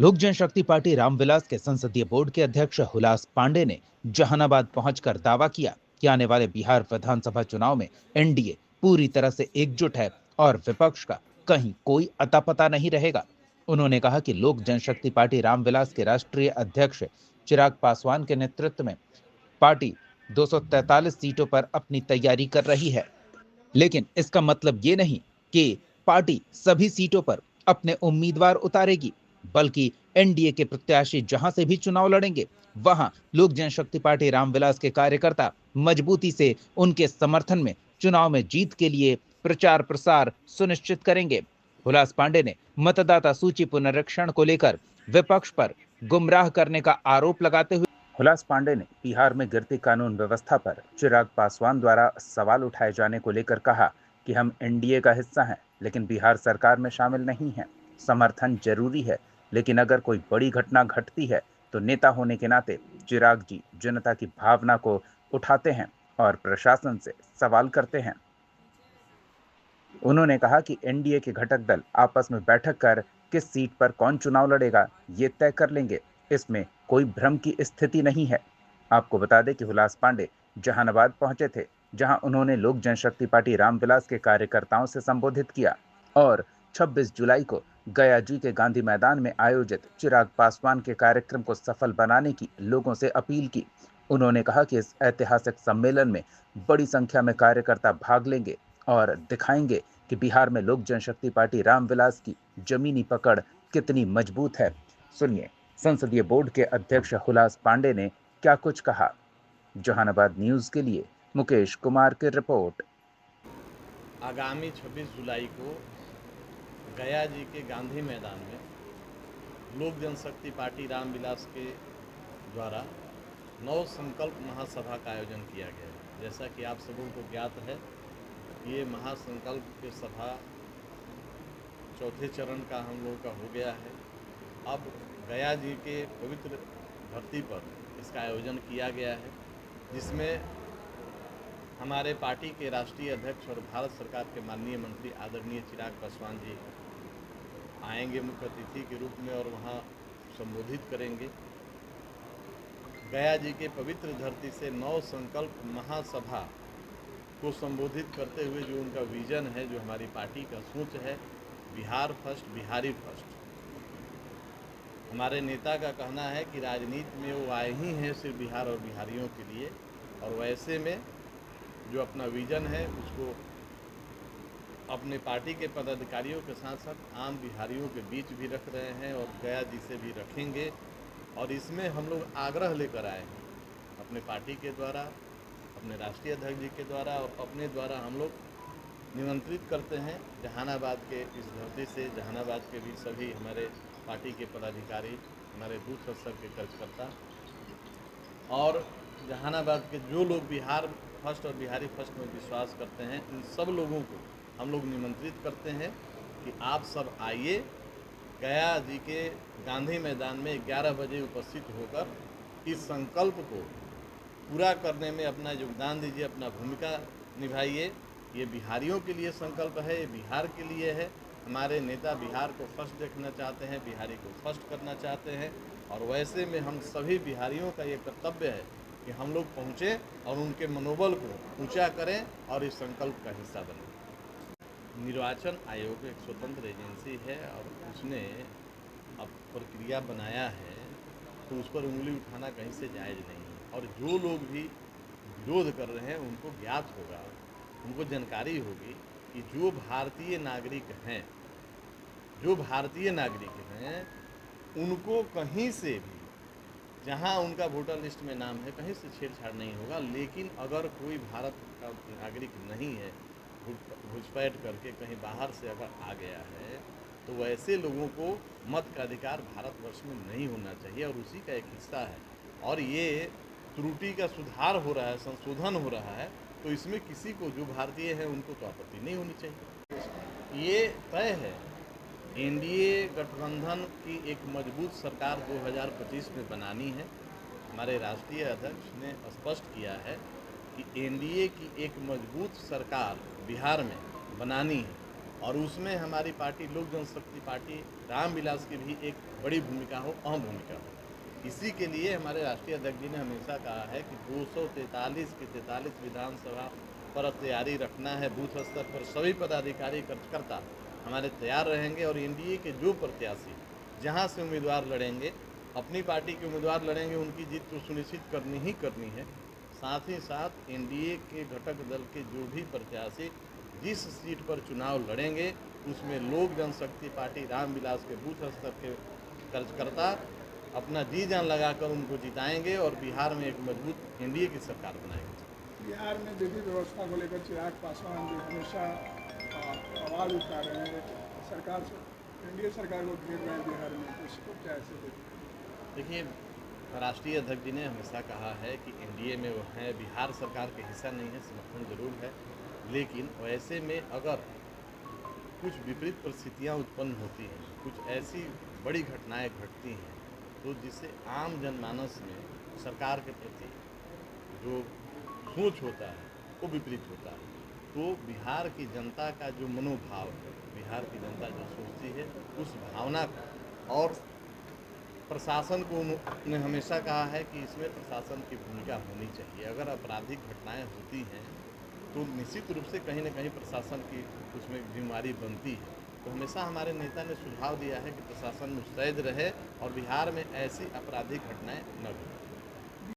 लोक जनशक्ति पार्टी रामविलास के संसदीय बोर्ड के अध्यक्ष हुलास पांडे ने जहानाबाद पहुंचकर दावा किया कि आने वाले बिहार विधानसभा चुनाव में एनडीए पूरी तरह से एकजुट है और विपक्ष का कहीं कोई अता पता नहीं रहेगा। उन्होंने कहा कि लोक जनशक्ति पार्टी रामविलास के राष्ट्रीय अध्यक्ष चिराग पासवान के नेतृत्व में पार्टी 243 सीटों पर अपनी तैयारी कर रही है, लेकिन इसका मतलब ये नहीं कि पार्टी सभी सीटों पर अपने उम्मीदवार उतारेगी, बल्कि एनडीए के प्रत्याशी जहां से भी चुनाव लड़ेंगे, वहां लोक जनशक्ति पार्टी रामविलास के कार्यकर्ता मजबूती से उनके समर्थन में चुनाव में जीत के लिए प्रचार प्रसार सुनिश्चित करेंगे। हुलास पांडे ने मतदाता सूची पुनरीक्षण को लेकर विपक्ष पर गुमराह करने का आरोप लगाते हुए हुलास पांडे ने बिहार में गिरती कानून व्यवस्था पर चिराग पासवान द्वारा सवाल उठाए जाने को लेकर कहा कि हम एनडीए का हिस्सा हैं, लेकिन बिहार सरकार में शामिल नहीं हैं। समर्थन जरूरी है, लेकिन अगर कोई बड़ी घटना घटती है तो नेता होने के नाते चिराग जी जनता की भावना को उठाते हैं और प्रशासन से सवाल करते हैं। उन्होंने कहा कि एनडीए के घटक दल आपस में बैठक कर किस सीट पर कौन चुनाव लड़ेगा ये तय कर लेंगे। इसमें कोई भ्रम की स्थिति नहीं है। आपको बता दें कि हुलास पांडे जहानाबाद पहुंचे थे, जहां उन्होंने लोक जनशक्ति पार्टी रामविलास के कार्यकर्ताओं से संबोधित किया और 26 जुलाई को गया जी के गांधी मैदान में आयोजित चिराग पासवान के कार्यक्रम को सफल बनाने की लोगों से अपील की। उन्होंने कहा कि इस ऐतिहासिक सम्मेलन में बड़ी संख्या में कार्यकर्ता भाग लेंगे और दिखाएंगे कि बिहार में लोक जनशक्ति पार्टी रामविलास की जमीनी पकड़ कितनी मजबूत है। सुनिए संसदीय बोर्ड के अध्यक्ष हुलास पांडे ने क्या कुछ कहा। जहानाबाद न्यूज के लिए मुकेश कुमार की रिपोर्ट। आगामी 26 जुलाई को गया जी के गांधी मैदान में लोक जनशक्ति पार्टी रामविलास के द्वारा नव संकल्प महासभा का आयोजन किया गया है। जैसा कि आप सबों को ज्ञात है, ये महासंकल्प के सभा चौथे चरण का हम लोगों का हो गया है। अब गया जी के पवित्र धरती पर इसका आयोजन किया गया है, जिसमें हमारे पार्टी के राष्ट्रीय अध्यक्ष और भारत सरकार के माननीय मंत्री आदरणीय चिराग पासवान जी आएंगे मुख्य अतिथि के रूप में और वहां संबोधित करेंगे। गया जी के पवित्र धरती से नव संकल्प महासभा को संबोधित करते हुए जो उनका विजन है, जो हमारी पार्टी का सोच है, बिहार फर्स्ट बिहारी फर्स्ट। हमारे नेता का कहना है कि राजनीति में वो आए ही हैं सिर्फ बिहार और बिहारियों के लिए, और वैसे में जो अपना विजन है उसको अपने पार्टी के पदाधिकारियों के साथ साथ आम बिहारियों के बीच भी रख रहे हैं और गया जी से भी रखेंगे। और इसमें हम लोग आग्रह लेकर आए हैं अपने पार्टी के द्वारा, अपने राष्ट्रीय अध्यक्ष जी के द्वारा और अपने द्वारा हम लोग निमंत्रित करते हैं जहानाबाद के इस धरती से, जहानाबाद के भी सभी हमारे पार्टी के पदाधिकारी, हमारे बूथ स्तर के कार्यकर्ता और जहानाबाद के जो लोग बिहार फर्स्ट और बिहारी फर्स्ट में विश्वास करते हैं, इन सब लोगों को हम लोग निमंत्रित करते हैं कि आप सब आइए, गया जी के गांधी मैदान में 11 बजे उपस्थित होकर इस संकल्प को पूरा करने में अपना योगदान दीजिए, अपना भूमिका निभाइए। ये बिहारियों के लिए संकल्प है, ये बिहार के लिए है। हमारे नेता बिहार को फर्स्ट देखना चाहते हैं, बिहारी को फर्स्ट करना चाहते हैं, और वैसे में हम सभी बिहारियों का ये कर्तव्य है कि हम लोग पहुँचें और उनके मनोबल को ऊंचा करें और इस संकल्प का हिस्सा बनें। निर्वाचन आयोग एक स्वतंत्र एजेंसी है और उसने अब प्रक्रिया बनाया है, तो उस पर उंगली उठाना कहीं से जायज़ नहीं है। और जो लोग भी विरोध कर रहे हैं उनको ज्ञात होगा, उनको जानकारी होगी कि जो भारतीय नागरिक हैं, उनको कहीं से भी, जहां उनका वोटर लिस्ट में नाम है, कहीं से छेड़छाड़ नहीं होगा। लेकिन अगर कोई भारत का नागरिक नहीं है, घुसपैठ करके कहीं बाहर से अगर आ गया है, तो वैसे लोगों को मत का अधिकार भारतवर्ष में नहीं होना चाहिए और उसी का एक हिस्सा है। और ये त्रुटि का सुधार हो रहा है, संशोधन हो रहा है, तो इसमें किसी को, जो भारतीय है उनको तो आपत्ति नहीं होनी चाहिए। ये तय है, एनडीए गठबंधन की एक मजबूत सरकार 2025 में बनानी है। हमारे राष्ट्रीय अध्यक्ष ने स्पष्ट किया है कि एनडीए की एक मजबूत सरकार बिहार में बनानी है, और उसमें हमारी पार्टी लोक जनशक्ति पार्टी रामविलास की भी एक बड़ी भूमिका हो, अहम भूमिका हो। इसी के लिए हमारे राष्ट्रीय अध्यक्ष जी ने हमेशा कहा है कि 243 की 43 विधानसभा पर तैयारी रखना है। बूथ स्तर पर सभी पदाधिकारी कार्यकर्ता हमारे तैयार रहेंगे और एनडीए के जो प्रत्याशी जहां से उम्मीदवार लड़ेंगे, अपनी पार्टी के उम्मीदवार लड़ेंगे, उनकी जीत तो सुनिश्चित करनी ही करनी है। साथ ही साथ एनडीए के घटक दल के जो भी प्रत्याशी जिस सीट पर चुनाव लड़ेंगे, उसमें लोक जनशक्ति पार्टी रामविलास के बूथ स्तर के कार्यकर्ता अपना जी जान लगाकर उनको जिताएंगे और बिहार में एक मजबूत एनडीए की सरकार बनाएंगे। बिहार में विधि व्यवस्था को लेकर चिराग पासवान जी हमेशा आवाज़ उठा रहे हैं सरकार से, एनडीए सरकार को घेर रहे हैं बिहार में, उसको कैसे देखते? देखिए, राष्ट्रीय अध्यक्ष जी ने हमेशा कहा है कि एनडीए में वो हैं, बिहार सरकार के हिस्सा नहीं है, समर्थन जरूर है, लेकिन ऐसे में अगर कुछ विपरीत परिस्थितियां उत्पन्न होती हैं, कुछ ऐसी बड़ी घटनाएं घटती हैं, तो जिससे आम जनमानस में सरकार के प्रति जो सोच होता है वो विपरीत होता है। तो बिहार की जनता का जो मनोभाव है, बिहार की जनता जो सोचती है, उस भावना को और प्रशासन को उन्होंने हमेशा कहा है कि इसमें प्रशासन की भूमिका होनी चाहिए। अगर आपराधिक घटनाएं होती हैं तो निश्चित रूप से कहीं न कहीं प्रशासन की उसमें जिम्मेदारी बनती है। तो हमेशा हमारे नेता ने सुझाव दिया है कि प्रशासन मुस्तैद रहे और बिहार में ऐसी आपराधिक घटनाएं न घटें।